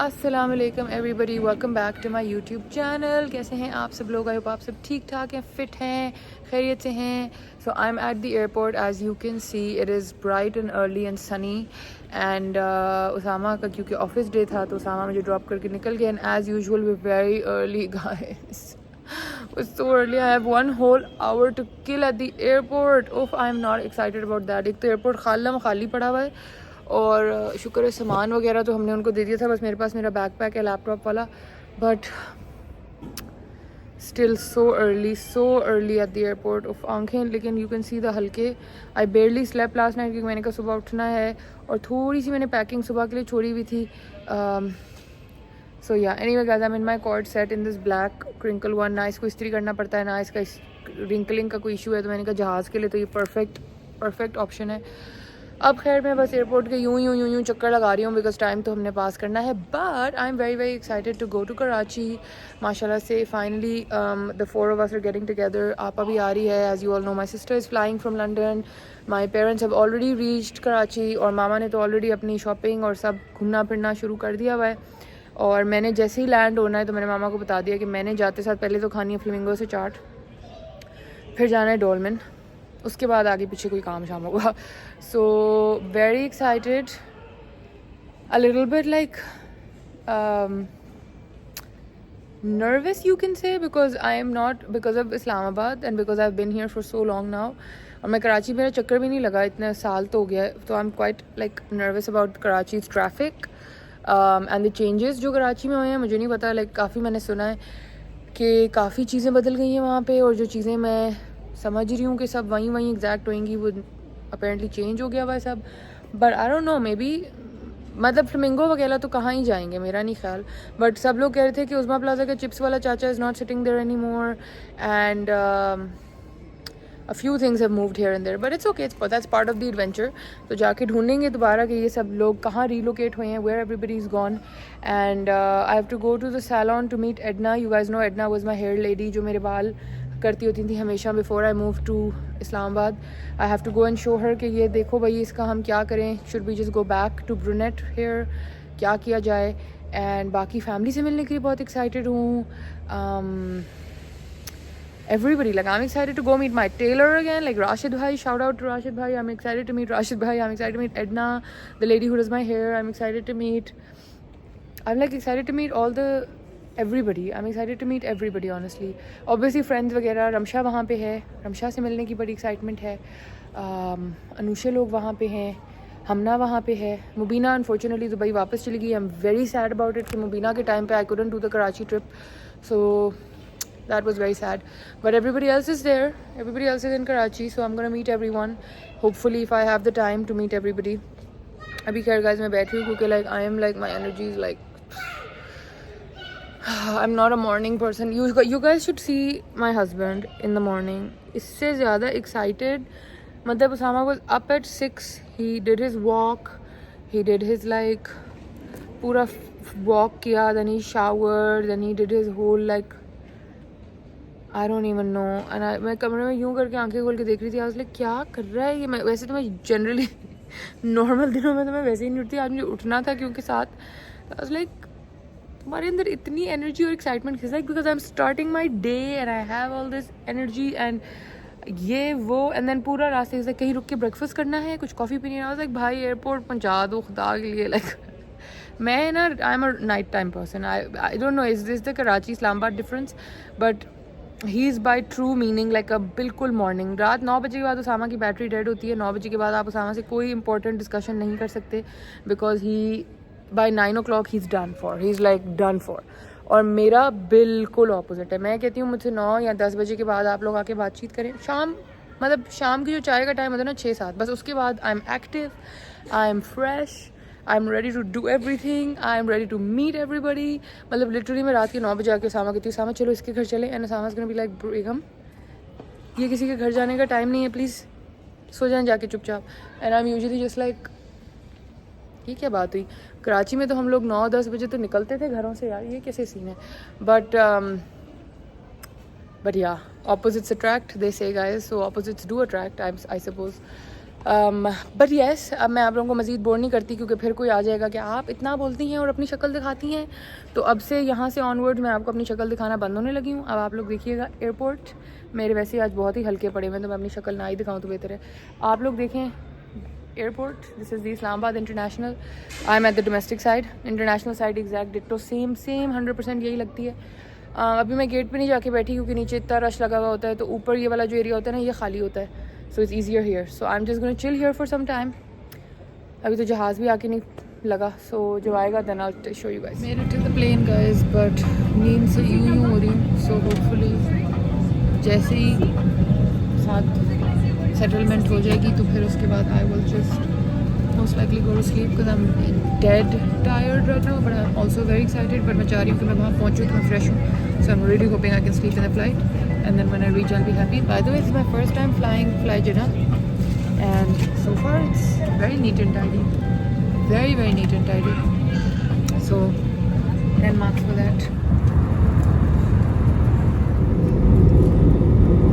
अस्सलाम वालेकुम everybody, welcome back to my YouTube channel. कैसे हैं आप सब लोग? आई होप आप सब ठीक ठाक हैं, फिट हैं, खैरियत से हैं। So I am at the airport, as you can see it is bright and early and sunny. And Usama का क्योंकि ऑफिस डे था तो उसामा मुझे ड्रॉप करके निकल गया। And as usual we very early guys, so early. I have one whole hour to kill at the airport. Oh, I am not excited about that. एक तो एयरपोर्ट खाली पड़ा हुआ है और शुक्र है सामान वगैरह तो हमने उनको दे दिया था, बस मेरे पास मेरा बैक पैक है लैपटॉप वाला। But still so early eight the airport of आंखें, लेकिन यू कैन सी द हल्के। आई बेयरली स्लेप लास्ट नाइट क्योंकि मैंने कहा सुबह उठना है और थोड़ी सी मैंने पैकिंग सुबह के लिए छोड़ी हुई थी। सो या anyway guys, I am in my cord set in this black crinkle one. ना इसको इस्त्री करना पड़ता है ना इसका रिंकलिंग का कोई इशू है, तो मैंने कहा जहाज़ के लिए तो ये परफेक्ट ऑप्शन है। अब खैर मैं बस एयरपोर्ट के यूं चक्कर लगा रही हूँ बिकॉज टाइम तो हमने पास करना है। But I am very excited to go to Karachi. माशाल्लाह से finally the four of us are getting together. आपा भी आ रही है, as you all know. My sister is flying from London. My parents have already reached Karachi और मामा ने तो ऑलरेडी अपनी शॉपिंग और सब घूमना फिरना शुरू कर दिया हुआ है। और मैंने जैसे ही लैंड होना है तो मैंने मामा को बता दिया कि मैंने जाते साथ पहले तो खानी है फ्लेमिंगो से चाट, फिर जाना है डोलमेन, उसके बाद आगे पीछे कोई काम शाम होगा। So very excited, a little bit like nervous you can say, because I am not, because of Islamabad and because I've been here for so long now. और मैं कराची, मेरा चक्कर भी नहीं लगा इतने साल तो हो गया है, तो I am quite like nervous about Karachi's traffic and the changes जो कराची में हुए हैं। मुझे नहीं पता, लाइक काफ़ी मैंने सुना है कि काफ़ी चीज़ें बदल गई हैं वहाँ पे, और जो चीज़ें मैं समझ रही हूँ कि सब वहीं एग्जैक्ट होएंगी वो अपेरेंटली चेंज हो गया हुआ है सब। But I don't no, may be मतलब फ्लेमिंगो वगैरह तो कहाँ ही जाएंगे, मेरा नहीं ख्याल। बट सब लोग कह रहे थे कि उस्मा प्लाजा का चिप्स वाला चाचा is not sitting there any more and a few things have moved here and there, but it's okay, that's part of the adventure. तो जाके ढूंढेंगे दोबारा कि ये सब लोग कहाँ relocate हुए हैं, where everybody is gone. And I have to go to the salon to meet Edna. You guys know Edna was my hair lady, जो मेरे बाल करती होती थी हमेशा before I moved to Islamabad. I have to go and show her कि ये देखो भाई इसका हम क्या करें, should we just go back to brunette hair, क्या किया जाए। And बाकी फैमिली से मिलने के लिए बहुत excited हूँ। Everybody, like I'm excited to go meet my tailor again, like Rashid bhai, shout out to Rashid bhai. I'm excited to meet Rashid bhai. I'm excited to meet Edna, the lady who does my hair. I'm excited to meet, I'm like excited to meet all the everybody. I'm excited to meet everybody honestly. Obviously friends वगैरह, रमशा वहाँ पे है, रमशा से मिलने की बड़ी excitement है। अनुशे लोग वहाँ पे हैं, हमना वहाँ पे है। मुबीना अनफॉर्चुनेटली दुबई वापस चली गई। I'm very sad about it कि मुबीना के टाइम पे I couldn't do the Karachi trip, so that was very sad. But everybody else is there, everybody else is in Karachi, so I'm gonna meet everyone hopefully if I have the time to meet everybody. अभी खैर guys मैं बैठी हूँ क्योंकि like I am like my energy is like I'm not a morning person. You guys should see my husband in the morning. इससे ज़्यादा excited, मतलब Usama was up at 6. He did his walk, he did his like पूरा walk किया, then he showered, then he did his whole like I don't even know. And मैं कमरे में यूं करके आंखें खोल के देख रही थी, आज लाइक क्या कर रहा है ये। मैं वैसे तो मैं जनरली नॉर्मल दिनों में तो मैं वैसे ही नहीं उठती, आज मुझे उठना था क्योंकि साथ आज लाइक तुम्हारे अंदर इतनी एनर्जी और एक्साइटमेंट किस, like because I am starting my day and I have all this energy and ये वो। एंड देन पूरा रास्ते से कहीं रुक के ब्रेकफास्ट करना है, कुछ कॉफ़ी पीनी है। लाइक भाई एयरपोर्ट पहुँचा दो खुदा के लिए। लाइक मैं ना I am a night time person. I don't no is this the Karachi Islamabad difference, but he is by true meaning like अ बिल्कुल मॉर्निंग। रात 9 बजे के बाद उसामा की बैटरी डेड होती है। 9 बजे के बाद आप उसामा से कोई इंपॉर्टेंट डिस्कशन नहीं कर सकते because he by 9 o'clock he is done for, he is like done for. और मेरा बिल्कुल ऑपोजिट है। मैं कहती हूँ मुझसे 9 या 10 बजे के बाद आप लोग आके बातचीत करें। शाम मतलब शाम की जो चाय का टाइम होता है ना 6-7, बस उसके बाद I am active, I am fresh, I am ready to do everything, I am ready to meet everybody. मतलब लिटरली मैं रात के 9 बजे आके उसामा कहती हूँ उसामा चलो इसके घर चले, and Usama is gonna be like बेगम ये किसी के घर जाने का टाइम नहीं है, प्लीज़ सो जाएं जाके चुपचाप। And I am usually just like ये क्या बात हुई। कराची में तो हम लोग 9-10 बजे तो निकलते थे घरों से, यार ये कैसे सीन है। बट या ऑपोजिट्स अट्रैक्ट दे से guys, so opposites do attract I suppose. But yes, अब मैं आप लोगों को मज़ीद बोर नहीं करती क्योंकि फिर कोई आ जाएगा कि आप इतना बोलती हैं और अपनी शक्ल दिखाती हैं। तो अब से यहाँ से ऑनवर्ड मैं आपको अपनी शक्ल दिखाना बंद होने लगी हूँ। अब आप लोग देखिएगा एयरपोर्ट मेरे वैसे आज बहुत ही हल्के पड़े हुए हैं, तो मैं अपनी शक्ल ना ही दिखाऊँ तो बेहतर है। आप लोग देखें airport, this is the Islamabad international. I am at the domestic side, international side exact ditto same 100% यही लगती है। अभी मैं गेट पे नहीं जाके बैठी क्योंकि नीचे इतना रश लगा हुआ होता है, तो ऊपर ये वाला जो एरिया होता है ना ये खाली होता है, so it's easier here. So I am just gonna chill here for some time. अभी तो जहाज़ भी आके नहीं लगा, सो जब आएगा then I will show you guys. Made it to the plane guys, but नींद से यूं हो रही हूँ। सो होपफुली जैसे ही साथ सेटलमेंट हो जाएगी तो फिर उसके बाद I will just most likely go to sleep because I'm dead tired right now, but I'm also very excited. But मैं चाह रही हूँ कि मैं वहाँ पहुँचूँ तो मैं fresh हूँ, so I'm really hoping I can sleep in the flight, and then when I reach I'll be happy. By the way, this is my first time flying Flyjeddah, and so far it's very neat and tidy, very neat and tidy. So 10 marks for that.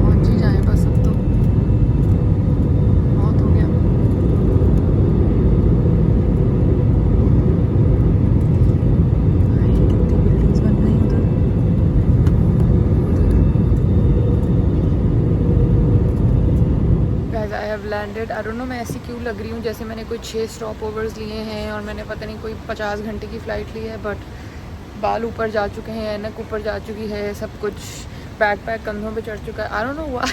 पहुँच ही जाए बस, अब तो बहुत हो गया। Landed, I don't no मैं ऐसी क्यों लग रही हूँ जैसे मैंने कोई 6 स्टॉप ओवर्स लिए हैं और मैंने पता नहीं कोई 50 घंटे की फ़्लाइट ली है। बट बाल ऊपर जा चुके हैं, ऐनक ऊपर जा चुकी है, सब कुछ बैग पैक कंधों पे चढ़ चुका है। I don't know why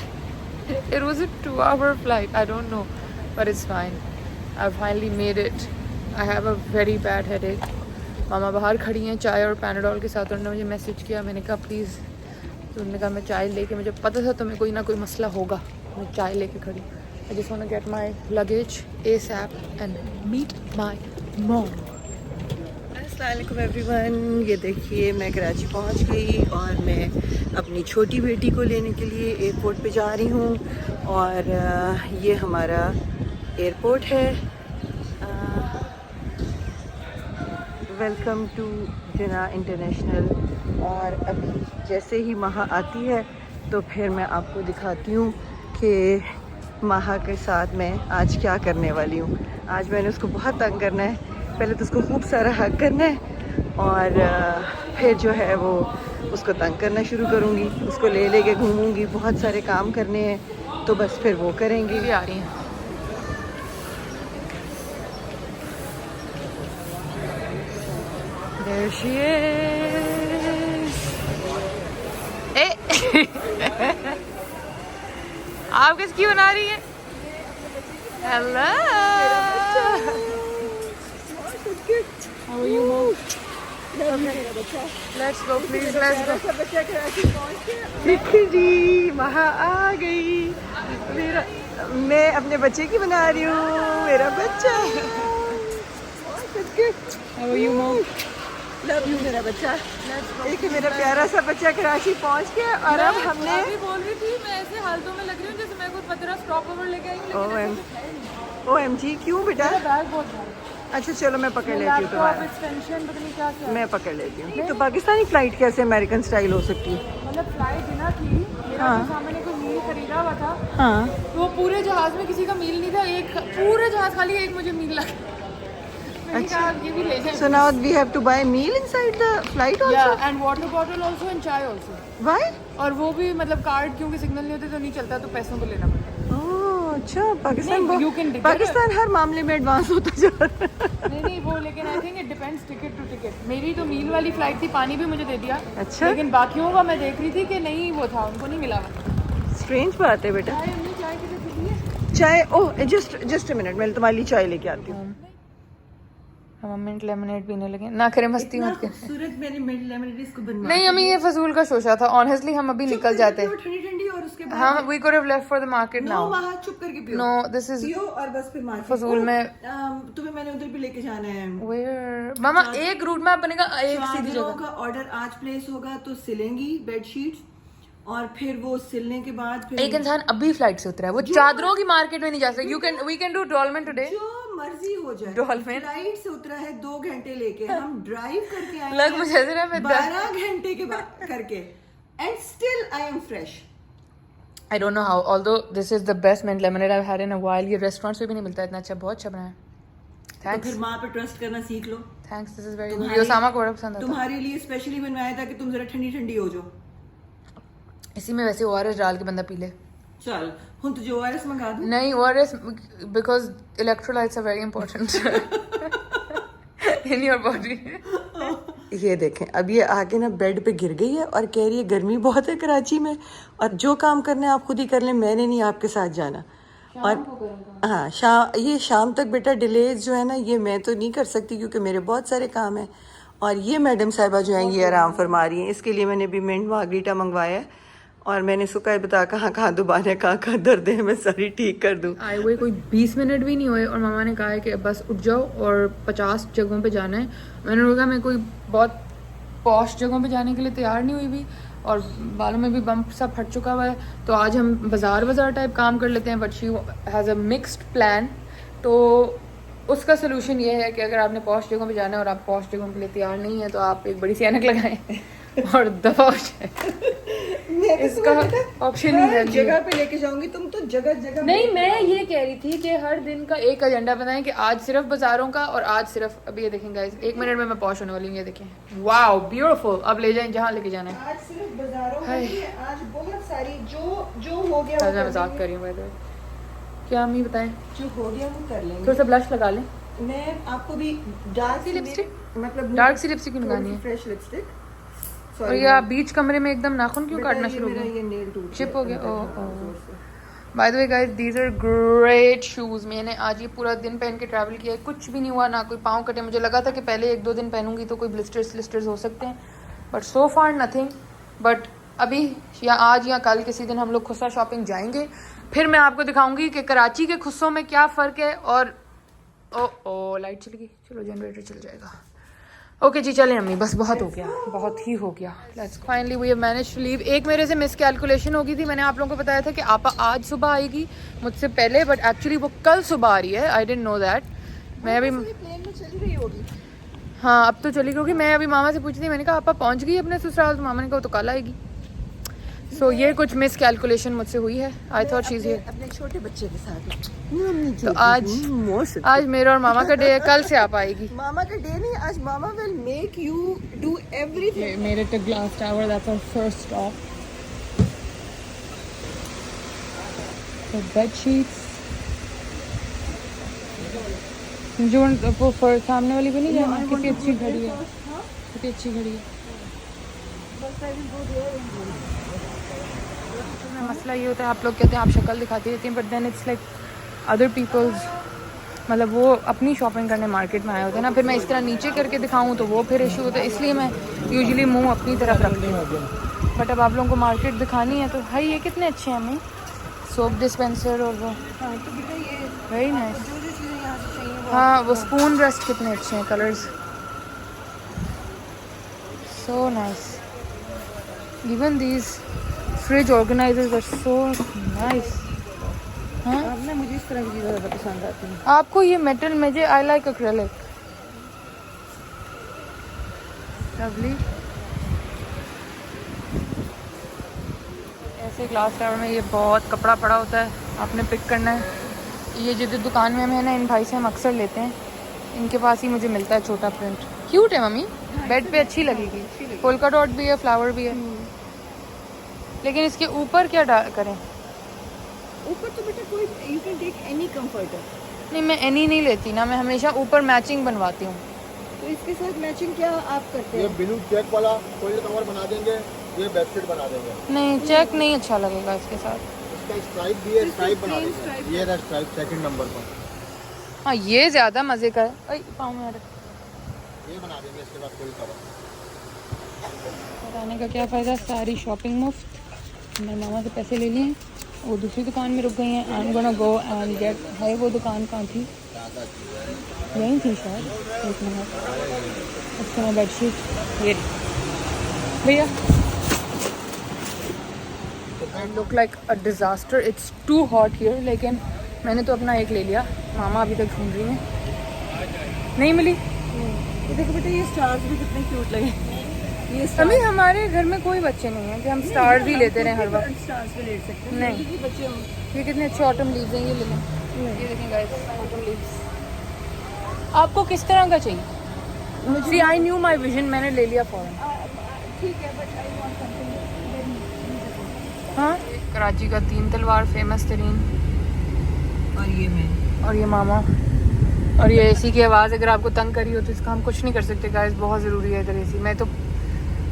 it was a 2-hour flight, I don't know, but it's fine. I finally made it. I have a very bad headache. मामा बाहर खड़ी हैं चाय और पैनाडोल के साथ, उन्होंने मुझे मैसेज किया, मैंने कहा प्लीज़, तो उन्होंने कहा मैं चाय लेके, मुझे पता था तुम्हें कोई ना कोई मसला होगा, मैं चाय लेके खड़ी। I just want to get my luggage ASAP and meet my mom. अस्सलामुअलैकुम एवरीवन, ये देखिए मैं कराची पहुंच गई और मैं अपनी छोटी बेटी को लेने के लिए एयरपोर्ट पे जा रही हूं। और ये हमारा एयरपोर्ट है। Welcome to Jinnah International. और अभी जैसे ही महा आती है तो फिर मैं आपको दिखाती हूँ कि महा के साथ मैं आज क्या करने वाली हूँ। आज मैंने उसको बहुत तंग करना है। पहले तो उसको खूब सारा हग करना है और फिर जो है वो उसको तंग करना शुरू करूँगी, उसको ले लेके घूमूंगी, बहुत सारे काम करने हैं तो बस फिर वो करेंगी। भी आ रही हैं। There she is. आप किसकी बना रही हैं? Hello. How are you, Mom? Let's go, please. Let's go. देखिए जी, वहाँ आ गई। मैं अपने बच्चे की बना रही हूँ, मेरा बच्चा। How are you, Mom? Love you मेरा बच्चा। देखिए मेरा प्यारा सा बच्चा कराची पहुँच गया और अब हमने अभी बोल रही थी मैं ऐसे हालतों में लग रही हूँ जैसे मैं कोई 15 स्टॉप ओवर लेके आई हूँ। OMG क्यों बेटा? बैग बहुत है। अच्छा चलो मैं पकड़ लेती हूँ तुम्हारा। एक्सटेंशन पता नहीं क्या क्या। मैं पकड़ लेती हूँ। तो पाकिस्तानी फ्लाइट कैसे अमेरिकन स्टाइल हो सकती है? मतलब फ्लाइट बिना थी, मेरा हाँ। तो सामने कोई मील खरीदा हुआ था, हाँ। तो वो पूरे जहाज में किसी का मील नहीं था, एक पूरे जहाज खाली एक मुझे मील लगा। मैंने कहा ये भी ले जाएं। So now we have to buy meal inside the flight also? Yeah, and water bottle also and चाय also. Why? और वो भी मतलब कार्ड क्योंकि सिग्नल नहीं होते तो नहीं चलता, तो पैसों को लेना पड़ता ओह अच्छा, पाकिस्तान नहीं, you can पाकिस्तान हर मामले में एडवांस होता जा रहा है। है। नहीं वो, लेकिन I think it depends ticket to ticket. मेरी तो मील वाली फ्लाइट थी, पानी भी मुझे दे दिया। अच्छा। लेकिन बाकियों का मैं देख रही थी कि नहीं, वो था, उनको नहीं मिला हुआ। स्ट्रेंज बात है बेटा। चाय अम्मी, चाय किसे पीनी है? चाय, ओह जस्ट अ मिनट, मैं तुम्हारे लिए चाय लेके आती हूँ। हम मिंट लेमनेड पीने लगे। ना करे मस्ती मत कर। खूबसूरत मैंने मिंट लेमनेड इसको बनवा। नहीं अम्मी, ये फजूल का शोशा था। ऑनेस्टली हम अभी निकल जाते। ठंडी ठंडी और उसके बाद हाँ, we could have left for the market now. वहाँ चुप करके पियो। नो, दिस इज पियो और बस फिर मार्केट। फजूल में। तुम्हें मैंने उधर भी लेके जाना है। Where? मामा एक रूट मैप बनेगा, एक सीधी चादरों जगह। का ऑर्डर आज प्लेस होगा तो सिलेंगी बेडशीट्स, और फिर वो सिलने के बाद फिर एक इंसान अभी फ्लाइट से उतरा है, वो चादरों की मार्केट में नहीं जा सकता। We can do Dolmen today. जो मर्जी हो जाए। डॉल्फिन फ्लाइट से उतरा है 2 घंटे लेके, हम ड्राइव करके आए लग मुझे ऐसे ना मैं 12 घंटे के बाद करके, and still I am fresh. I don't know how, although this is the best mint lemonade I've had in a while. ये restaurants में भी नहीं मिलता इतना अच्छा, बहुत अच्छा बनाया है. तो Thanks. फिर माँ पे ट्रस्ट करना सीख लो. Thanks, this is very good. ये ओसामा को बड़ा पसंद आता है. तुम्हारे लिए स्पेशली बनवाया था कि तुम जरा ठंडी ठंडी हो जाओ. इसी में वैसे ORS डाल के बंदा पी ले. चल हुन तुझे ORS मंगा दूं? नहीं, ORS because electrolytes are very important in your body. ये देखें, अब ये आके ना बेड पे गिर गई है और कह रही है गर्मी बहुत है कराची में और जो काम करना है आप खुद ही कर लें, मैंने नहीं आपके साथ जाना. और हाँ, ये शाम तक बेटा डिलेज जो है ना, ये मैं तो नहीं कर सकती क्योंकि मेरे बहुत सारे काम हैं. और ये मैडम साहिबा जो हैं ये आराम फरमा रही हैं. इसके लिए मैंने अभी मिंट मार्गरीटा मंगवाया है और मैंने सुखा बता कहाँ कहाँ दुबारा है, कहाँ कहाँ दर्द है, मैं सारी ठीक कर दूँ. आए हुए कोई 20 मिनट भी नहीं हुए और मामा ने कहा है कि बस उठ जाओ और 50 जगहों पे जाना है. मैंने कहा मैं कोई बहुत पॉश जगहों पे जाने के लिए तैयार नहीं हुई भी और बालों में भी बम्प सब फट चुका हुआ है. तो आज हम बाज़ार टाइप काम कर लेते हैं. But she has a mixed plan. तो उसका सोल्यूशन ये है कि अगर आपने पॉश जगहों पे जाना है और आप पॉश जगहों के लिए तैयार नहीं है तो आप एक बड़ी सी ऐनक लगाएं और दफा हो जाए. इसका ऑप्शन ही है. जगह पे लेके जाऊंगी, तुम तो जगह जगह. नहीं, मैं ये कह रही थी कि हर दिन का एक एजेंडा बनाएं कि आज सिर्फ बाजारों का और आज सिर्फ. अभी ये देखें गाइस, 1 मिनट में मैं पहुंच होने वाली हूँ. ये देखें, वाओ ब्यूटीफुल. अब ले जाएं जहाँ लेके जाना है. आज सिर्फ बाजारों में, आज बहुत सारी जो हो गया. मैं मजाक कर रही हूँ. क्या अम्मी बताएं? जो हो गया वो कर लेंगे. थोड़ा सा ब्लश लगा लें. मैं आपको भी डार्क सी लिपस्टिक, मतलब डार्क सी लिपस्टिक लगानी है. Fresh lipstick. और ये आप बीच कमरे में एकदम नाखून क्यों काटना शुरू हो गया? ये नेल टूट चिप हो गया. By the way guys, these are great shoes. मैंने आज ये पूरा दिन पहन के ट्रैवल किया है, कुछ भी नहीं हुआ, ना कोई पाँव कटे. मुझे लगा था कि पहले 1-2 दिन पहनूंगी तो कोई ब्लिस्टर्स हो सकते हैं, but so far nothing. But अभी या आज या कल किसी दिन हम लोग खुस्सा शॉपिंग जाएंगे, फिर मैं आपको दिखाऊंगी कि कराची के खुस्सों में क्या फ़र्क है. और ओ लाइट चली गई. चलो जनरेटर चल जाएगा. ओके जी, चलें अम्मी, बस बहुत हो गया, बहुत ही हो गया. Let's finally we have managed to leave. एक मेरे से मिस कैलकुलेशन हो गई थी. मैंने आप लोगों को बताया था कि आपा आज सुबह आएगी मुझसे पहले, बट एक्चुअली वो कल सुबह आ रही है. I didn't know that. मैं अभी प्लेन में चली रही होगी. हाँ, अब तो चली गई. मैं अभी मामा से पूछती थी, मैंने कहा आपा पहुँच गई अपने ससुराल? तो मामा ने कहा तो कल आएगी. सो ये कुछ मिस कैलकुलेशन मुझसे हुई है. I thought she is here. अपने छोटे बच्चे के साथ. तो आज मेरा और मामा का डे है. कल से आप आएगी. मामा का डे नहीं, आज मामा will make you do everything. मेरे to Glass Tower, that's our first stop. The bed sheets. जो वो सामने वाली भी नहीं जाना. कितनी अच्छी घड़ी है, कितनी अच्छी घड़ी है. मसला ये होता है, आप लोग कहते हैं आप शक्ल दिखाती रहती हैं, but then it's like other peoples, मतलब वो अपनी शॉपिंग करने मार्केट में आए होते हैं ना. फिर मैं इस तरह नीचे करके दिखाऊं तो वो फिर इशू होता है. इसलिए मैं यूजुअली मुंह अपनी तरफ रखती हूँ. बट अब आप लोगों को मार्केट दिखानी है तो भाई ये कितने अच्छे हैं हमें. सोप डिस्पेंसर और वो वेरी नाइस. हाँ, वो स्पून ब्रश कितने अच्छे हैं, colours so nice. Even these fridge organisers are so nice. हाँ, अब ना मुझे इस तरह की चीज़ें ज़्यादा पसंद आती हैं. आपको ये मेटल में जे आई लाइक एक्रेलिक. लवली. ऐसे ग्लास टावर में ये बहुत कपड़ा पड़ा होता है, आपने पिक करना है. ये जिस दुकान में हम है ना, इन भाई से हम अक्सर लेते हैं. इनके पास ही मुझे मिलता है छोटा प्रिंट. क्यूट है मम्मी, बेड पे अच्छी लगेगी. पोल्का डॉट भी है, फ्लावर भी है. लेकिन इसके ऊपर क्या करें? ऊपर तो बेटा कोई you can take any comforter. नहीं, मैं एनी नहीं लेती ना, मैं हमेशा ऊपर मैचिंग बनवाती हूँ. तो इसके साथ मैचिंग क्या आप करते हैं? ये ब्लू चेक वाला फोल्ड कवर बना देंगे, ये बेडशीट बना देंगे. नहीं, चेक नहीं अच्छा लगेगा इसके साथ. इसका स्ट्राइप भी है, स्ट्राइप बना देंगे. ये रहा स्ट्राइप सेकंड नंबर पर. हाँ, ये ज़्यादा मज़े का है. अरे पाँव में ये बना देंगे. इसके बाद फुल कवर. बताने का क्या फ़ायदा, सारी शॉपिंग मुफ्त. मैं मामा से पैसे ले लिए, वो दूसरी दुकान में रुक गई हैं. I am gonna go and get. है वो दुकान कहाँ थी? यहीं थी शायद. एक मिनट. अच्छा, बेडशीट ये भैया. I look like a disaster. It's too hot here. लेकिन मैंने तो अपना एक ले लिया. मामा अभी तक ढूंढ रही हैं, नहीं मिली. ये देखो बेटा, ये स्टार्स भी कितने क्यूट लगे. ये अभी हमारे घर में कोई बच्चे नहीं है कि हम स्टार भी लेते रहे हर वक्त। स्टार्स पे ले सकते हैं नहीं। क्योंकि बच्चे हों। ये कितने अच्छे ऑटम लीव्स हैं, ये ले लें। ये देखें गाइस, ऑटम लीव्स। आपको किस तरह का चाहिए? सी आई न्यू माई विजन, मैंने ले लिया फौरन। ठीक है बट आई वांट समथिंग। हाँ, कराची का 3 तलवार फेमस तरीन, और ये मैं और ये मामा, और ये एसी की आवाज़ अगर आपको तंग करी हो तो इसका हम कुछ नहीं कर सकते गाइस, बहुत ज़रूरी है इधर एसी। मैं तो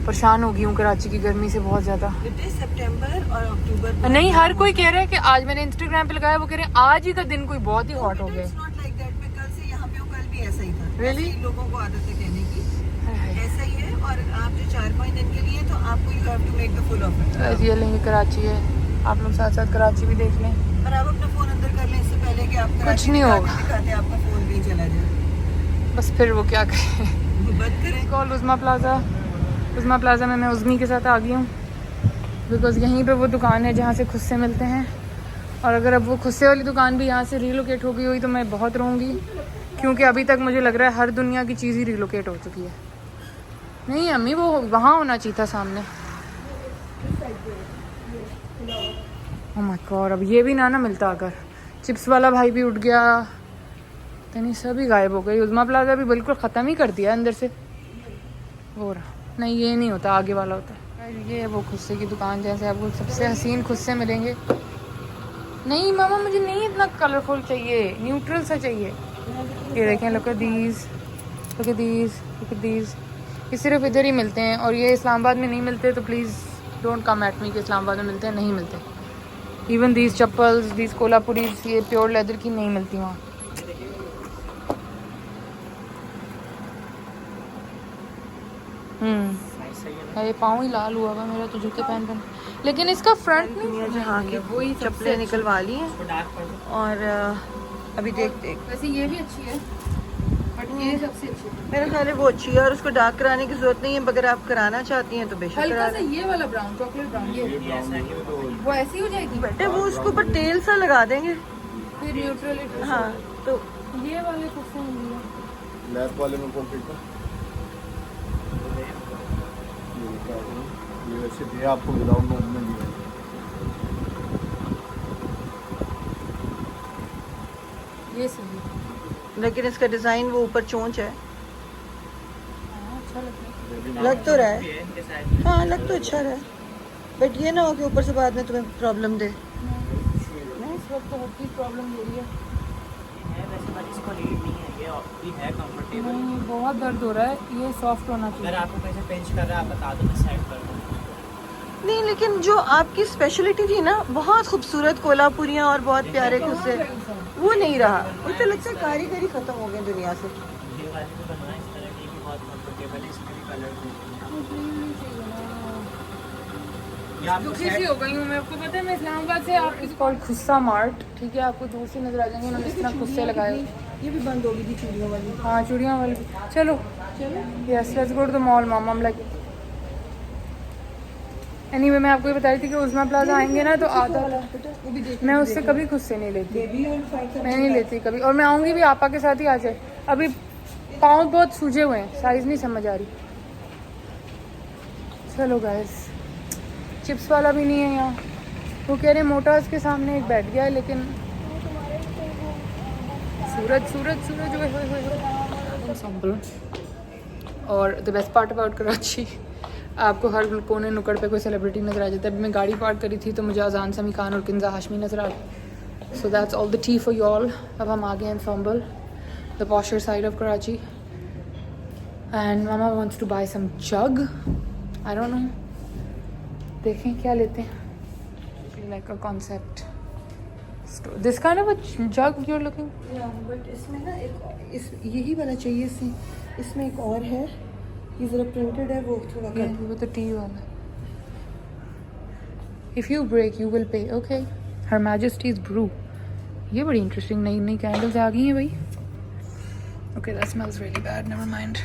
परेशान हो गई हूँ कराची की गर्मी से बहुत ज़्यादा। सितंबर और अक्टूबर नहीं, हर कोई कह रहा है कि आज, मैंने इंस्टाग्राम पे लगाया, वो कह रहे हैं आज ही का दिन कोई बहुत ही हॉट हो गया। It's not like that. मैं कल से यहाँ पे हूँ, कल भी ऐसा ही था। Really? ऐसे ही लोगों को आदत है कहने की, ऐसा ही है। और आप जो 4-5 दिन के लिए तो आपको you have to make the full of it। Guys ये लेंगे, कराची है, आप लोग साथ साथ कराची भी देख लें। और आप अपना फोन अंदर कर लें इससे पहले कि आप कराची नहीं होगा। दिखाते आपका फोन भी चला जाए। बस फिर वो क्या करें। बंद करें। कॉल उज़्मा प्लाजा। उज़्मा प्लाजा में मैं उज़्मी के साथ आ गई हूँ, बिकॉज़ यहीं पे वो दुकान है जहाँ से खुस्से मिलते हैं। और अगर अब वो खुस्से वाली दुकान भी यहाँ से रिलोकेट हो गई हुई तो मैं बहुत रोऊंगी, क्योंकि अभी तक मुझे लग रहा है हर दुनिया की चीज़ ही रिलोकेट हो चुकी है। नहीं अम्मी, वो वहाँ होना चाहिए था सामने। ओह माय गॉड, अब ये भी ना मिलता अगर। चिप्स वाला भाई भी उठ गया, तनी सभी गायब हो गई। उज़्मा प्लाजा भी बिल्कुल ख़त्म ही कर दिया अंदर से। हो रहा नहीं, ये नहीं होता, आगे वाला होता है। ये है वो खुस्से की दुकान जहाँ से आपको सबसे हसीन खुस्से मिलेंगे। नहीं मामा, मुझे नहीं इतना कलरफुल चाहिए, न्यूट्रल सा चाहिए। ये देखें, look at these, look at these, look at these. ये सिर्फ इधर ही मिलते हैं और ये इस्लामाबाद में नहीं मिलते, तो please don't come at me कि इस्लामाबाद में मिलते हैं, नहीं मिलते। Even these chappals, these Kolhapuris, ये प्योर लेदर की नहीं मिलती वहाँ। ये पाँव ही लाल हुआ हुआ मेरा तो जूते पहन पहन, लेकिन इसका फ्रंट दुनिया जहाँ की वही चप्पलें निकलवा ली हैं और अभी देखते। वैसे ये भी अच्छी है, बट ये सबसे अच्छी है। मेरा ख्याल है वो अच्छी है और उसको डार्क कराने की जरूरत नहीं है, अगर आप कराना चाहती हैं तो बेशक हल्का करा सा लें। ये वाला ब्राउन, चॉकलेट ब्राउन, ये वो ऐसी हो जाएगी। बेटे वो उसके ऊपर तेल सा लगा देंगे। फिर न्यूट्रल। हाँ तो ये वाले कुछ नहीं। लैब वाले में कौन फिट है? ये वैसे दिया आपको विदाउट मूवमेंट दिया। ये सही, लेकिन इसका डिजाइन वो ऊपर चोंच है। अच्छा लगता है। लग तो रहा है, हाँ लग तो अच्छा रहा है, बट ये ना हो कि ऊपर से बाद में तुम्हें प्रॉब्लम दे। नहीं, इस वक्त तो हर चीज़ प्रॉब्लम दे रही है। नहीं, बहुत दर्द हो रहा है, ये सॉफ्ट होना चाहिए। अगर आपको कैसे पिंच कर रहा है आप बता दो, मैं सेट कर दूँ। नहीं लेकिन जो आपकी स्पेशलिटी थी ना, बहुत खूबसूरत कोल्हापुरियाँ और बहुत प्यारे खुस्से, वो नहीं रहा। मुझे तो लगता है कारीगरी खत्म हो गई दुनिया से। ये वाले भी बनवाए इस तरह की, भी बहुत कंफर्टेबल है, इसमें भी कलर दुखी सी हो गई हूँ मैं। आपको पता है मैं इस्लामाबाद से, आप इस कॉल खुस्सा मार्ट, ठीक है, आपको दूर से नजर आ जाएंगे, उन्होंने इस तरह खुस्से लगाए हुए। ये भी बंद होगी थी चूड़ियों वाली। हाँ, चूड़ियाँ वाली। चलो yes, let's go to the mall मामा। लाइक एनीवे, मैं आपको ये बता रही थी कि उज़्मा प्लाजा आएंगे ना तो आधा, वो भी देख मैं उससे कभी खुस्से नहीं लेती, बेबी और फाइव मैं नहीं लेती कभी। और मैं आऊँगी भी आपा के साथ ही आ जाए। अभी पाँव बहुत सूजे हुए हैं, साइज़ नहीं समझ आ रही। चलो गाइस, चिप्स वाला भी नहीं है यहाँ। वो कह रहे मोटाज के सामने एक बैठ गया है, लेकिन सूरज सूरज सूरज हुए सैम्पल। और the best part about Karachi, आपको हर कोने नुक्कड़ पे कोई सेलिब्रिटी नज़र आ जाता है। अभी मैं गाड़ी पार्क करी थी तो मुझे अजान समी खान और किंजा हाशमी नज़र आ गई। So that's all the tea for you all. अब हम आ गए हैं फंबल, the posher side of Karachi, and मामा wants to buy some jug. I don't know, देखें क्या लेते हैं। Like a concept this kind of a jug you are looking. But इसमें ना इस यही वाला चाहिए। इसमें एक और है, ये जरा प्रिंटेड है, वो थोड़ा कट। वो तो टी वाला। If you break you will pay, okay. Her majesty's brew, ये बड़ी इंटरेस्टिंग नई नई कैंडल्स आ गई हैं भाई। Okay that smells really bad, never mind.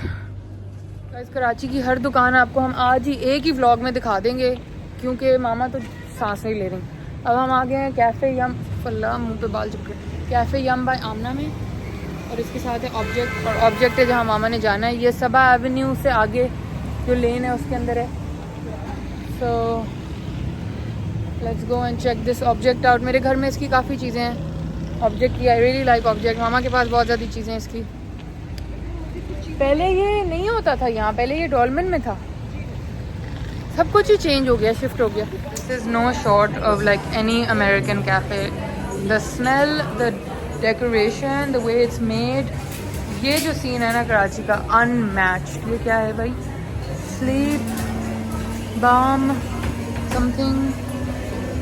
Guys, Karachi की हर दुकान आपको हम आज ही एक ही व्लॉग में दिखा देंगे, क्योंकि मामा तो सांस नहीं ले रही। अब हम आ गए हैं कैफ़े यम, फल्ला मुंह पे बाल चिपके, कैफ़े यम बाय आमना में, और इसके साथ है ऑब्जेक्ट, और ऑब्जेक्ट है जहाँ मामा ने जाना है। ये सबा एवेन्यू से आगे जो लेन है उसके अंदर है. So let's go and check this object out. मेरे घर में इसकी काफ़ी चीज़ें हैं ऑब्जेक्ट की. I really like object. मामा के पास बहुत ज़्यादा चीज़ें हैं इसकी. पहले ये नहीं होता था यहाँ, पहले ये डॉल्मेन में था. सब कुछ ही चेंज हो गया, शिफ्ट हो गया. This is no sort of like any American cafe. The smell, the decoration, the way it's made. ये जो सीन है ना कराची का, अनमैच्ड. ये क्या है भाई? Sleep balm something.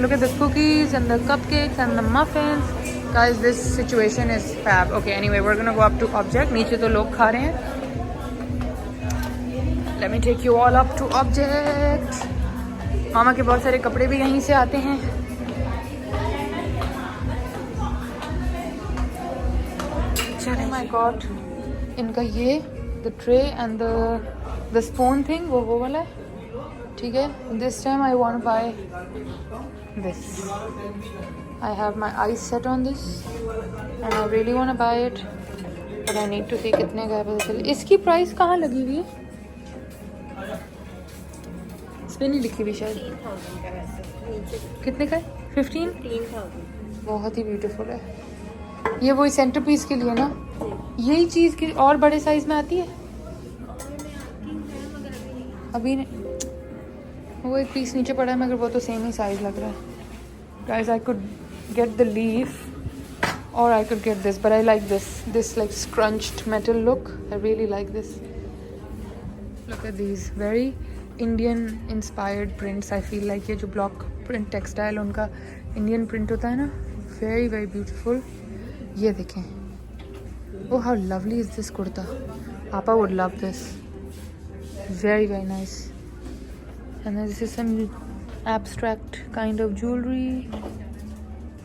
Look at the cookies and the cupcakes and the muffins. Guys, this situation is fab. Okay, anyway, we're gonna go up to object. नीचे तो लोग खा रहे हैं. Let me take you all up to object. मामा के बहुत सारे कपड़े भी यहीं से आते हैं. Oh my God. इनका ये the tray and the spoon thing वो वाला है. ठीक है. This time I want to buy this. I have my eyes set on this and I really want to buy it, but I need to see कितने का है पता चले. इसकी प्राइस कहाँ लगी हुई है? इस पे नहीं लिखी हुई शायद. कितने का है? 15? बहुत ही ब्यूटीफुल है. ये वही सेंटर पीस के लिए ना. यही चीज़ की और बड़े साइज में आती है. अभी नहीं. वो एक पीस नीचे पड़ा है मगर वो तो सेम ही साइज लग रहा है. Guys, I could get the leaf or I could get this, but I like this like scrunched metal look. I really like this. Look at these very Indian inspired prints. I feel like ये जो block print textile उनका Indian print होता है ना, very very beautiful. ये देखें. Oh, how lovely is this kurta? Papa would love this. Very very nice. And then this is some abstract kind of jewelry.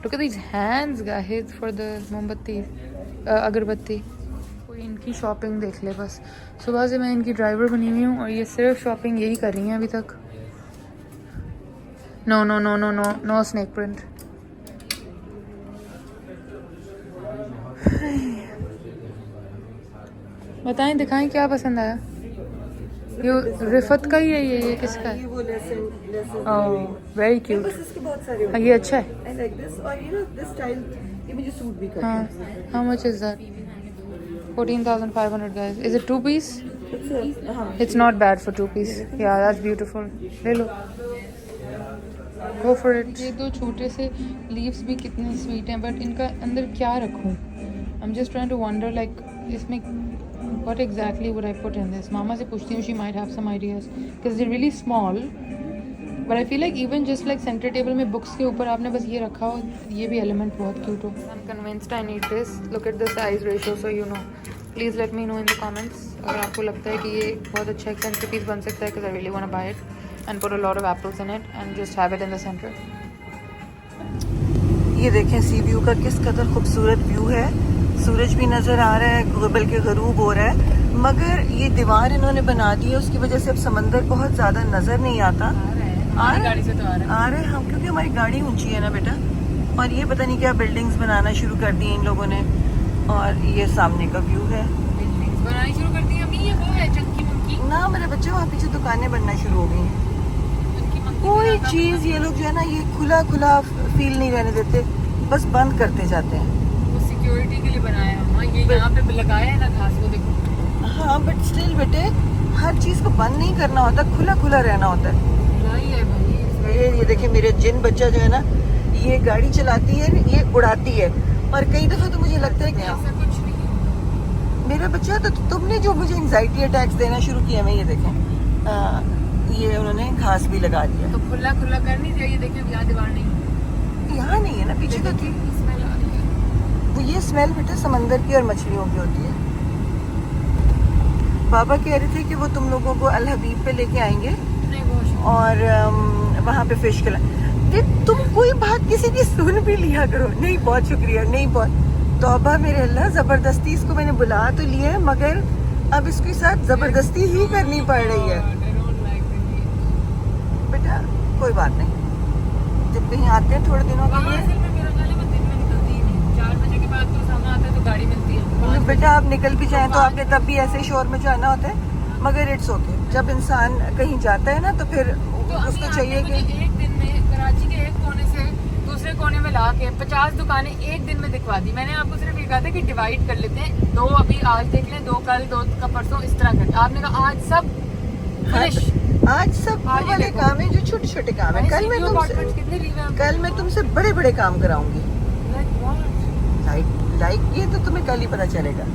Look at these hands guys for the मोमबत्ती अगरबत्ती. कोई इनकी shopping देख ले बस. सुबह से मैं इनकी ड्राइवर बनी हुई हूँ और ये सिर्फ शॉपिंग यही कर रही हैं अभी तक. No no no no no no snake print. बताएं, दिखाएं क्या पसंद आया. ये रिफत का ही है. ये किसका है? वो लेसन ओह वेरी क्यूट. बस इसके बहुत सारे. ये अच्छा है. I like this. और ये ना this style ये मुझे सूट भी करता हाँ. है. How much is that? 14,500 guys. Is it 2 piece? It's not bad for 2 piece. Yeah, that's beautiful. ले लो. Go for it. ये दो छोटे से leaves भी कितने sweet हैं, but इनका अंदर क्या रखूँ? I'm just trying to wonder like इसमें what exactly would I put in this? मामा से पूछती हूँ, she might have some ideas because they're really small. But I feel like even just like center table में books के ऊपर आपने बस ये रखा हो, ये भी element बहुत cute हो. I'm convinced I need this. Look at the size ratio so you know. Please let me know in the comments अगर आपको लगता है कि ये बहुत अच्छा एक center piece बन सकता है, because I really want to buy it and put a lot of apples in it and just have it in the center. ये देखें सी व्यू का किस कदर खूबसूरत व्यू है. सूरज भी नज़र आ रहा है, बल्कि गरूब हो रहा है. मगर ये दीवार इन्होंने बना दी है, उसकी वजह से अब समंदर बहुत ज़्यादा नज़र नहीं आता. गाड़ी से तो आ रहा है. हम क्योंकि हमारी गाड़ी ऊंची है ना बेटा. और ये पता नहीं क्या बिल्डिंग्स बनाना शुरू कर दी इन लोगों ने. और ये सामने का व्यू है. बिल्डिंग्स बनानी शुरू कर दी अम्मी. ये वो है चंकी मंकी ना मेरे बच्चे, वहाँ पीछे दुकानें बनना शुरू हो गई हैं. कोई चीज़ ये लोग जो है ना ये खुला खुला फील नहीं रहने देते, बस बंद करते जाते हैं. सिक्योरिटी के लिए बनाया है. ये यहाँ पे लगाया है ना घास को देखो. हाँ बट स्टिल बेटे हर चीज़ को बंद नहीं करना होता, खुला खुला रहना होता है. है भाई. ये देखिए मेरे जिन बच्चा जो है ना ये गाड़ी चलाती है, ये उड़ाती है. और कई दफ़ा तो मुझे लगता है कि ऐसा कुछ नहीं. मेरा बच्चा तो तुमने जो मुझे एंजाइटी अटैक्स देना शुरू किया मैं ये देखें ये उन्होंने घास भी लगा दिया. तो खुला खुला करनी चाहिए. देखिए यहाँ दीवार नहीं, यहाँ नहीं है ना, पीछे तो थी. तो ये स्मेल बेटा समंदर की और मछलियों की होती है. बाबा कह रहे थे कि वो तुम लोगों को अल हबीब पे लेके आएंगे और वहाँ पे फिश खिला. तुम कोई बात किसी की सुन भी लिया करो. नहीं बहुत शुक्रिया. नहीं बहुत तौबा मेरे अल्लाह, ज़बरदस्ती इसको मैंने बुला तो लिया है मगर अब इसके साथ ज़बरदस्ती ही करनी पड़ रही है. बेटा कोई बात नहीं, जब कहीं आते हैं थोड़े दिनों के लिए. बेटा आप निकल भी जाएं तो आपने तब भी ऐसे शोर में जाना होता है, मगर इट्स ओके. जब इंसान कहीं जाता है ना तो फिर तो उसको अभी चाहिए आपने कि मुझे एक दिन में कराची के एक कोने से दूसरे कोने में ला के 50 दुकानें एक दिन में दिखवा दी। मैंने आपको सिर्फ ये कहा था कि डिवाइड कर लेते हैं, 2 अभी आज देख लें, 2 कल, 2 का परसों, इस तरह कर। आपने कहा आज सब फिनिश। आज सब वो आज ही वाले देखो। काम है जो छोटे छोटे काम है। कल कितने revamp कल मैं तुमसे बड़े बड़े काम कराऊंगी। Like what? लाइक ये तो तुम्हें कल ही पता चलेगा।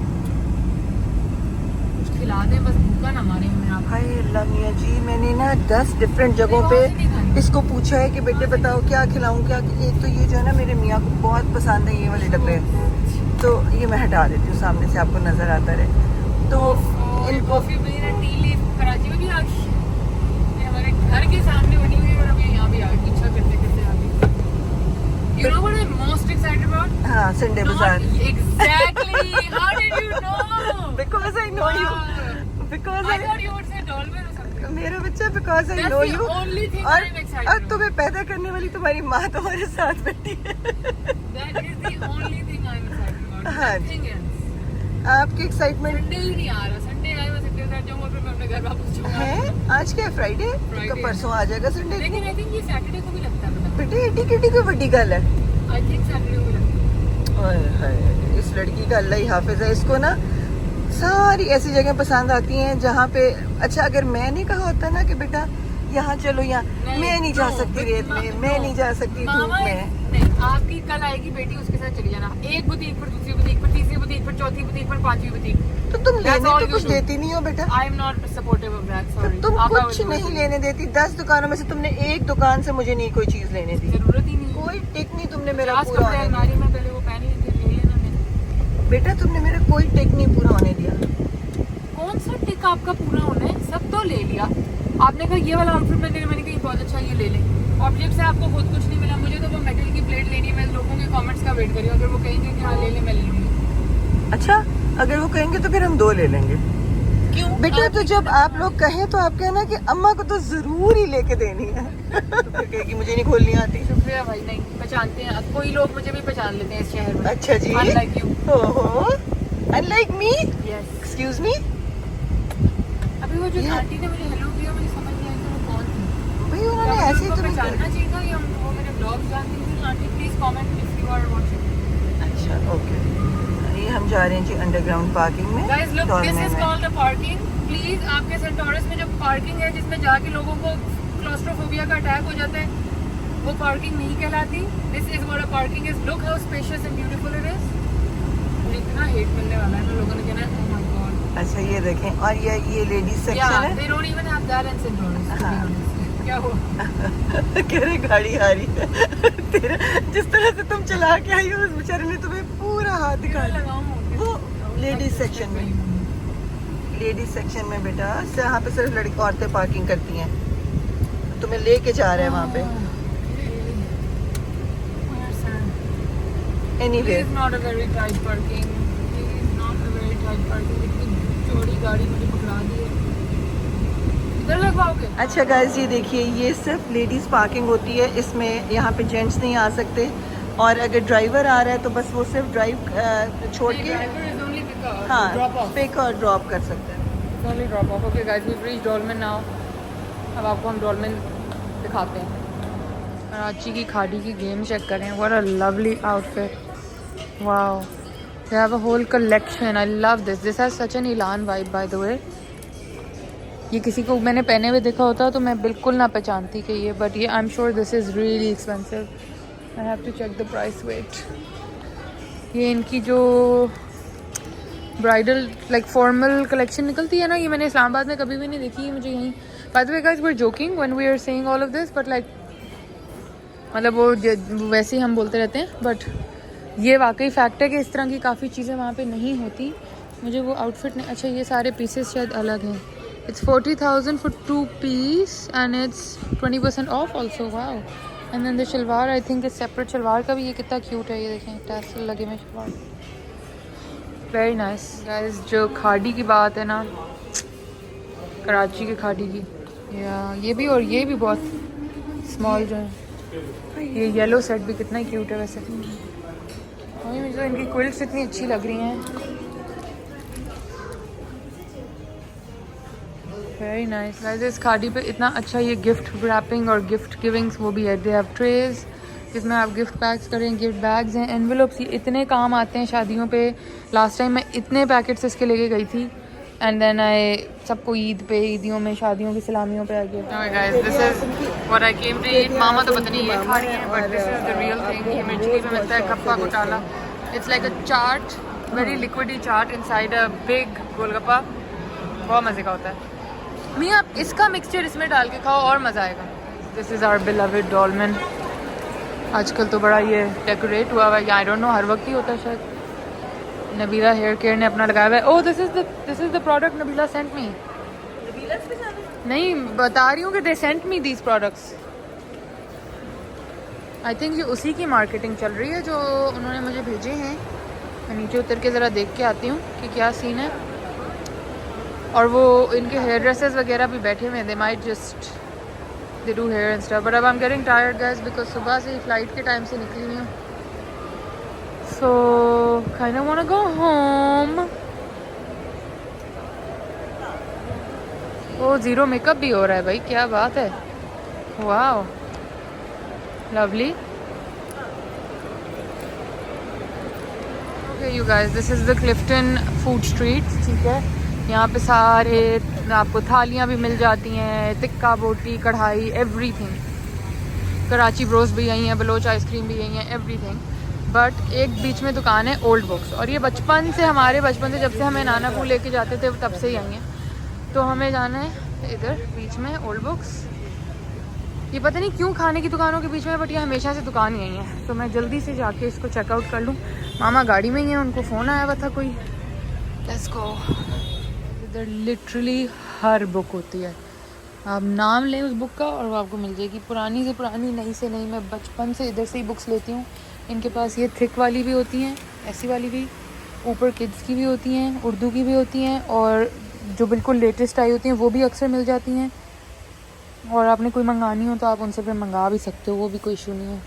कुछ खिला दें, बस भूखा ना मारे हमें आप। हाय अल्लाह मियाँ जी, मैंने ना 10 डिफरेंट जगहों पे इसको पूछा है कि बेटे बताओ क्या खिलाऊं क्या। एक तो ये जो है ना मेरे मियाँ को बहुत पसंद है ये वाले डब्बे, तो ये मैं हटा देती हूँ सामने से, आपको नजर आता रहे। तो इनको कॉफी मेरा टी लीफ कराची में भी आ गई, ये हमारे घर के सामने बनी हुई है और अभी यहाँ भी आ गई, पीछा करते करते आ गई। You know what I'm most excited about? हाँ संडे बाजार। Exactly. How did you know? Because I know you. Because I thought you would say dolmen or something. मेरा बच्चा because I That's know the you. only thing और I'm excited और about. तुम्हें पैदा करने वाली तुम्हारी माँ तुम्हारे साथ बैठी है। That is the only thing I'm excited about. हाँ। Nothing else. आपकी एक्साइटमेंट संडे ही नहीं आ रहा। संडे आए मैं संडे बैठ जाऊंगा, फिर मैं अपने घर वापस जाऊंगा। है। आज क्या फ्राइडे Friday तो परसों आ जाएगा संडे। लेकिन आई थिंक ये सैटरडे को भी लगता है। बेटे एटी किटी कोई बड़ी गल है। आई थिंक सैटरडे को भी लगता है। ओए हाय, इस लड़की का अल्लाह ही हाफिज है। इसको ना सारी ऐसी जगह पसंद आती हैं जहाँ पे, अच्छा अगर मैं नहीं कहा होता ना कि बेटा यहाँ चलो, यहाँ मैं नहीं जा सकती रेत में, मैं नहीं जा सकती धूप में। नहीं, आपकी कल आएगी बेटी, उसके साथ चली जाना। एक बुटीक पर, दूसरी बुटीक पर, तीसरी बुटीक पर, चौथी बुटीक पर, 5वीं बुटीक। तो तुम That's लेने all तो you कुछ do. देती नहीं हो बेटा। आई am not supportive of that, तो सॉरी। तुम कुछ नहीं लेने देती। 10 दुकानों में से तुमने एक दुकान से मुझे नहीं कोई चीज लेने दी। जरूरत ही नहीं। कोई टिक नहीं तुमने मेरा 50 पूरा कपड़े होने अलमारी में पहले वो पहन लेते, ले लेना मैंने। दिया। बेटा तुमने मेरा कोई टिक नहीं पूरा होने दिया। कौन सा टिक आपका पूरा होना है? सब तो ले लिया आपने। कहा ये वाला आउटफिट मैंने कहा बहुत अच्छा, ये ले लें। ऑब्जेक्ट से आपको खुद कुछ नहीं मिला, मुझे तो वो मेटल की प्लेट लेनी है। मैं लोगों के कमेंट्स का वेट कर रही हूँ, अगर वो कहेंगे कि हाँ ले ले, मैं ले लूँगी। अच्छा अगर वो कहेंगे तो फिर हम 2 ले लेंगे। क्यों बेटा तो जब आप लोग कहें तो आप कहना कि अम्मा को तो जरूर ही लेके देनी है। तो फिर कहेगी मुझे नहीं खोलनी आती। शुक्रिया भाई, नहीं पहचानते हैं। कोई लोग मुझे भी पहचान लेते हैं इस शहर में। अच्छा जी। Unlike you. ओहो unlike me. Yes. Excuse me. अभी वो जो ये- आंटी ने मुझे हेलो किया, मुझे समझ नहीं आया कि वो कौन थी। भाई उन्होंने क्या ऐसे ही मुझे तो उनको पहचानना चाहिए था या वो मेरे ब्लॉग जानती थी? Aunty please comment if you are watching. अच्छा ओके। ये हम जा रहे हैं जी अंडरग्राउंड पार्किंग में। Guys look, this Dolmen is में। Called the parking. प्लीज आपके सेंटोरस में जो पार्किंग है जिसमें जाके लोगों को क्लॉस्ट्रोफोबिया का अटैक हो जाता है, वो पार्किंग नहीं कहलाती। This is what a parking is. Look how spacious and beautiful it is. मुझे इतना हेट मिलने वाला है ना, लोगों ने कहना है ओह माय गॉड। अच्छा ये देखें, और ये लेडीज सेक्शन Yeah, है। they don't even have that in St. Lawrence, to be हाँ। honest. क्या हुआ? कह रहे गाड़ी आ रही है। तेरा जिस तरह से तुम चला के आई हो उस बेचारे ने तुम्हें पूरा हाथ दिखा मैं दिया। लगाऊं? वो लेडीज सेक्शन में, लेडीज सेक्शन में बेटा यहाँ पे सिर्फ लड़की औरतें पार्किंग करती हैं। तुम्हें लेके जा रहे हैं वहाँ पे। Anyway It is not a very tight parking. It is not a very tight parking. इतनी चौड़ी गाड़ी मुझे पकड़ा दी है। इधर लगवाओगे? अच्छा गाइस ये देखिए, ये सिर्फ लेडीज पार्किंग होती है। इसमें यहाँ पे जेंट्स नहीं आ सकते, और अगर ड्राइवर आ रहा है तो बस वो सिर्फ ड्राइव छोड़ नहीं, के driver is only pick up, हाँ drop off. पिक और ड्रॉप कर सकते हैं। It's only drop off. Okay guys, we've reached Dolmen now. अब आपको हम डॉल्मेन दिखाते हैं। कराची की खाड़ी की गेम चेक करें। What a lovely outfit. Wow. They have a whole collection. I love this. This has such an Elan vibe, by the way. ये किसी को मैंने पहने हुए देखा होता तो मैं बिल्कुल ना पहचानती कि ये, बट ये I am sure this is really expensive. I have to check the price wait. ये इनकी जो ब्राइडल लाइक फॉर्मल कलेक्शन निकलती है ना, ये मैंने इस्लामाबाद में कभी भी नहीं देखी। मुझे यहीं, by the way guys we are joking when we are saying all of this, but like मतलब वो वैसे ही हम बोलते रहते हैं, बट ये वाकई फैक्ट है कि इस तरह की काफ़ी चीज़ें वहाँ पे नहीं होती। मुझे वो आउटफिट ने, अच्छा ये सारे पीसेस शायद अलग हैं। It's 40,000 for 2 piece and it's 20% off also. Wow. And then the shalwar I think is separate shalwar का भी, ये कितना क्यूट है। ये देखें टैसल लगे हुए शलवार, वेरी नाइस गाइस। जो खाड़ी की बात है ना, कराची के खाड़ी की, या ये भी, और ये भी बहुत स्मॉल जो है। ये येलो सेट भी कितना क्यूट है वैसे। मुझे तो इनकी क्विल्ट्स इतनी अच्छी लग रही हैं। Very nice guys. इस खाड़ी पे इतना अच्छा ये गिफ्ट रैपिंग और गिफ्ट गिविंग्स वो भी है। दे हैव ट्रेज जिसमें आप गिफ्ट पैक्स करें, गिफ्ट बैग्स हैं, एनवेलप्स, ये इतने काम आते हैं शादियों पे। लास्ट टाइम मैं इतने पैकेट्स इसके लेके गई थी एंड देन आई सबको ईद पे, ईदियों में, शादियों की सलामियों पे आ गया। Guys this is what I came to eat. मामा तो पता नहीं ये खा रही है but this is the real thing. ये मिर्ची में मिलता है खप्पा घोटाला। It's like a chaat, very liquidy chaat inside a big golgappa. बहुत मज़े का होता है। मैं आप इसका मिक्सचर इसमें डाल के खाओ और मज़ा आएगा। This is our beloved Dolmen. आजकल तो बड़ा ये डेकोरेट हुआ हुआ है, आई डोंट नो हर वक्त ही होता है शायद। नबीला हेयर केयर ने अपना लगाया हुआ है। Oh this is the product Nabila sent me. नहीं बता रही हूँ कि they sent me these products. I think ये उसी की मार्केटिंग चल रही है जो उन्होंने मुझे भेजे हैं। मैं नीचे उतर के ज़रा देख के आती हूँ कि क्या सीन है। और वो इनके हेयर ड्रेसेस वगैरह भी बैठे हुए हैं। They might just they do hair and stuff but अब I am getting tired guys because सुबह से फ्लाइट के टाइम से निकली हुई हूँ। So kind of want to go home. वो ज़ीरो मेकअप भी हो रहा है भाई, क्या बात है। Wow lovely. Okay you guys this is the Clifton food street. ठीक है, यहाँ पे सारे आपको थालियाँ भी मिल जाती हैं, टिक्का बोटी, कढ़ाई, एवरीथिंग। कराची ब्रोस्ट भी यहीं है, बलोच आइसक्रीम भी यहीं है, एवरीथिंग। बट एक बीच में दुकान है ओल्ड बुक्स, और ये बचपन से, हमारे बचपन से, जब से हमें नानापुर लेके जाते थे तब से यहीं है। तो हमें जाना है इधर बीच में ओल्ड बुक्स। ये पता नहीं क्यों खाने की दुकानों के बीच में, बट ये हमेशा से दुकान यहीं है। तो मैं जल्दी से जाके इसको चेकआउट कर लूँ। मामा गाड़ी में ही है, उनको फ़ोन आया हुआ था कोई। Let's go. इधर लिटरली हर बुक होती है, आप नाम लें उस बुक का और वो आपको मिल जाएगी। पुरानी से पुरानी, नई से नई। मैं बचपन से इधर से ही बुक्स लेती हूँ। इनके पास ये थिक वाली भी होती हैं, ऐसी वाली भी, ऊपर किड्स की भी होती हैं, उर्दू की भी होती हैं, और जो बिल्कुल लेटेस्ट आई होती हैं वो भी अक्सर मिल जाती हैं। और आपने कोई मंगानी हो तो आप उनसे फिर मंगा भी सकते हो, वो भी कोई इशू नहीं है।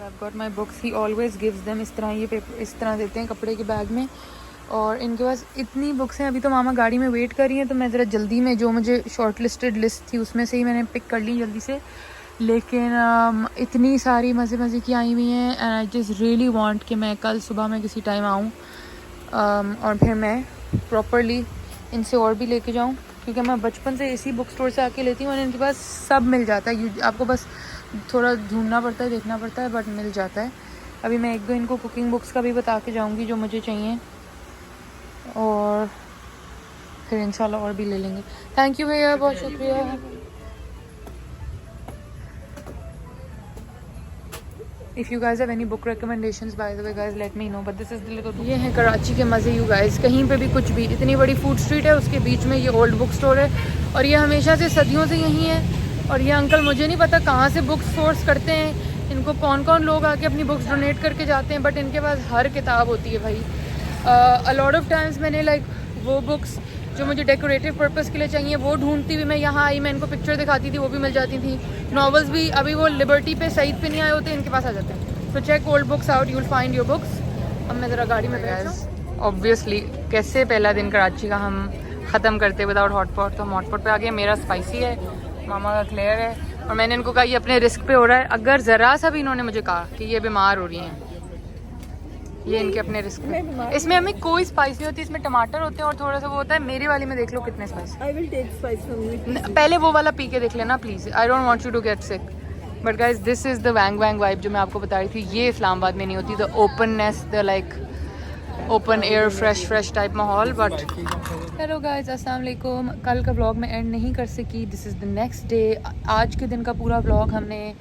I've got my books. He always gives them इस तरह, ये पेपर इस तरह देते हैं कपड़े के बैग में। और इनके पास इतनी बुक्स हैं। अभी तो मामा गाड़ी में वेट कर रही हैं, तो मैं ज़रा जल्दी में, जो मुझे शॉर्ट लिस्टेड लिस्ट थी उसमें से ही मैंने पिक कर ली जल्दी से। लेकिन इतनी सारी मज़े मज़े की आई हुई हैं and I just really want कि मैं कल सुबह में किसी टाइम आऊँ और फिर मैं प्रॉपरली इनसे और भी लेके जाऊँ, क्योंकि मैं बचपन से इसी बुक स्टोर से आके लेती हूँ और इनके पास सब मिल जाता है। आपको बस थोड़ा ढूंढना पड़ता है, देखना पड़ता है, बट मिल जाता है। अभी मैं एक दो इनको कुकिंग बुक्स का भी बता के जाऊंगी जो मुझे चाहिए, और फिर इंशाल्लाह और भी ले लेंगे। थैंक यू भैया, बहुत शुक्रिया। If you guys have any book recommendations bye the way guys let me know, but this is the little. ये है कराची के मज़े यू गाइज, कहीं पे भी कुछ भी। इतनी बड़ी फूड स्ट्रीट है, उसके बीच में ये ओल्ड बुक स्टोर है, और ये हमेशा से सदियों से यहीं है। और ये अंकल मुझे नहीं पता कहाँ से बुक्स सोर्स करते हैं, इनको कौन कौन लोग आके अपनी बुक्स डोनेट करके जाते हैं, बट इनके पास हर किताब होती है भाई। अ लॉट ऑफ टाइम्स मैंने लाइक वो बुक्स जो मुझे डेकोरेटिव पर्पस के लिए चाहिए वो ढूंढती हुई मैं यहाँ आई, मैं इनको पिक्चर दिखाती थी, वो भी मिल जाती थी। नॉवेल्स भी, अभी वो लिबर्टी पे सईद पे नहीं आए होते, इनके पास आ जाते हैं। So check old books out, you will find your books. अब मैं ज़रा गाड़ी में बैठ जाऊँ। ऑब्वियसली कैसे पहला दिन कराची का हम ख़त्म करते विदाउट हॉटपॉट, तो हम हॉटपॉट पे आ गए। मेरा स्पाइसी है, मामा का क्लियर है, और मैंने इनको कहा ये अपने रिस्क पे हो रहा है। अगर ज़रा सा भी इन्होंने मुझे कहा कि ये बीमार हो रही हैं, ये इनके अपने रिस्क पे। इसमें हमें कोई स्पाइस नहीं होती, इसमें टमाटर होते हैं और थोड़ा सा वो होता है। मेरे वाली में देख लो कितने spice. I will take spice from you. पहले वो वाला पी के देख लेना please, I don't want you to get sick. But guys this is the wang wang vibe जो मैं आपको बता रही थी, ये इस्लामाबाद में नहीं होती। The openness, the like open air, fresh type माहौल। बट हेलो गाइज, अस्सलाम वालेकुम। कल का व्लॉग मैं एंड नहीं कर सकी, this is the next day. आज के दिन का पूरा व्लॉग हमने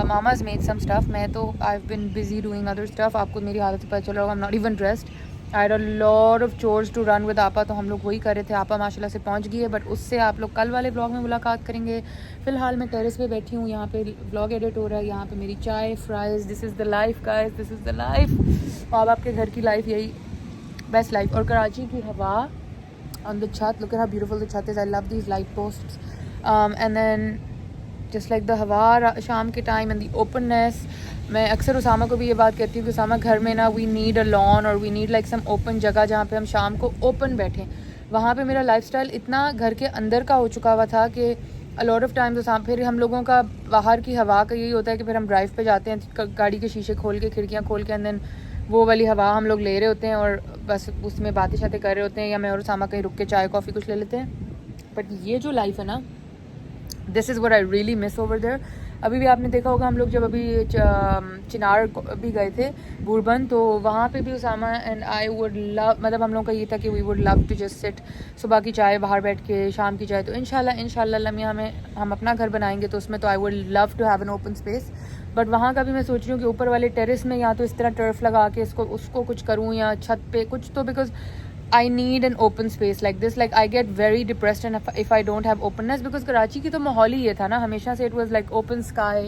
मामाज मेड सम स्टफ, मैं तो I have been busy doing other stuff. आपको मेरी हालत से पता चल रहा होगा, I am not even dressed. I had a lot of chores to run with आपा, तो हम लोग वही कर रहे थे। आपा माशाल्लाह से पहुंच गई है, बट उससे आप लोग कल वाले व्लॉग में मुलाकात करेंगे। फ़िलहाल मैं टेरेस पे बैठी हूँ, यहाँ पे व्लॉग एडिट हो रहा है, यहाँ पे मेरी चाय, fries. This is the life guys, this is the life. और आपके घर की लाइफ यही बेस्ट लाइफ। और कराची की हवा on the chhat, look at how beautiful the chhat is. I love these light posts and then just like the हवा शाम के टाइम and the openness, मैं अक्सर उसामा को भी ये बात कहती हूँ कि उसामा घर में ना वी नीड अ लॉन और we need like some open जगह जहाँ पे हम शाम को ओपन बैठें। वहाँ पे मेरा लाइफस्टाइल इतना घर के अंदर का हो चुका हुआ था कि अ लॉट ऑफ टाइम तो फिर हम लोगों का बाहर की हवा का यही होता है कि फिर हम ड्राइव पे जाते हैं गाड़ी के शीशे खोल के खिड़कियाँ खोल के, एंड देन वो वाली हवा हम लोग ले रहे होते हैं और बस उसमें बातें शातें कर रहे होते हैं, या मैं और उसामा कहीं रुक के चाय कॉफ़ी कुछ ले लेते हैं। बट ये जो लाइफ है ना, this is what I really miss over there. अभी भी आपने देखा होगा हम लोग जब अभी चिनार भी गए थे बूरबन, तो वहाँ पे भी Usama and I would love, मतलब हम लोग का ये था कि we would love to just sit, सुबह की चाय बाहर बैठ के, शाम की चाय। तो इंशाल्लाह लम्या में हम अपना घर बनाएंगे तो उसमें तो I would love to have an open space. But वहाँ का भी मैं सोच रही हूँ कि ऊपर वाले टेरेस में या तो इस तरह टर्फ लगा के उसको कुछ करूँ, या छत पे कुछ, तो because I need an open space like this. Like I get very depressed and if I don't have openness, because Karachi की तो माहौल ही ये था ना हमेशा से, it was like open sky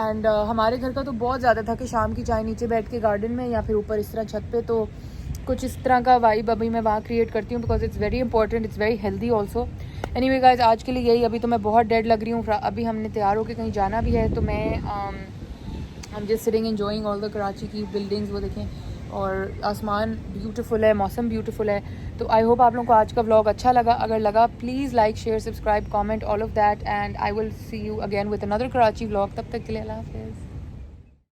and हमारे घर का तो बहुत ज़्यादा था कि शाम की चाय नीचे बैठ के गार्डन में या फिर ऊपर इस तरह छत पे, तो कुछ इस तरह का वाइब अभी मैं वहाँ क्रिएट करती हूँ because it's very important, it's very healthy also. Anyway guys, आज के लिए यही। अभी तो मैं बहुत डेड लग रही हूँ, अभी हमने तैयार होकर कहीं जाना भी है, तो मैं I'm just sitting enjoying all the Karachi की बिल्डिंग्स, वो देखें, और आसमान ब्यूटीफुल है, मौसम ब्यूटीफुल है। तो आई होप आप लोगों को आज का व्लॉग अच्छा लगा। अगर लगा please like share subscribe comment all of that, and I will see you again with another Karachi vlog. तब तक के लिए अल्लाह हाफ़िज़।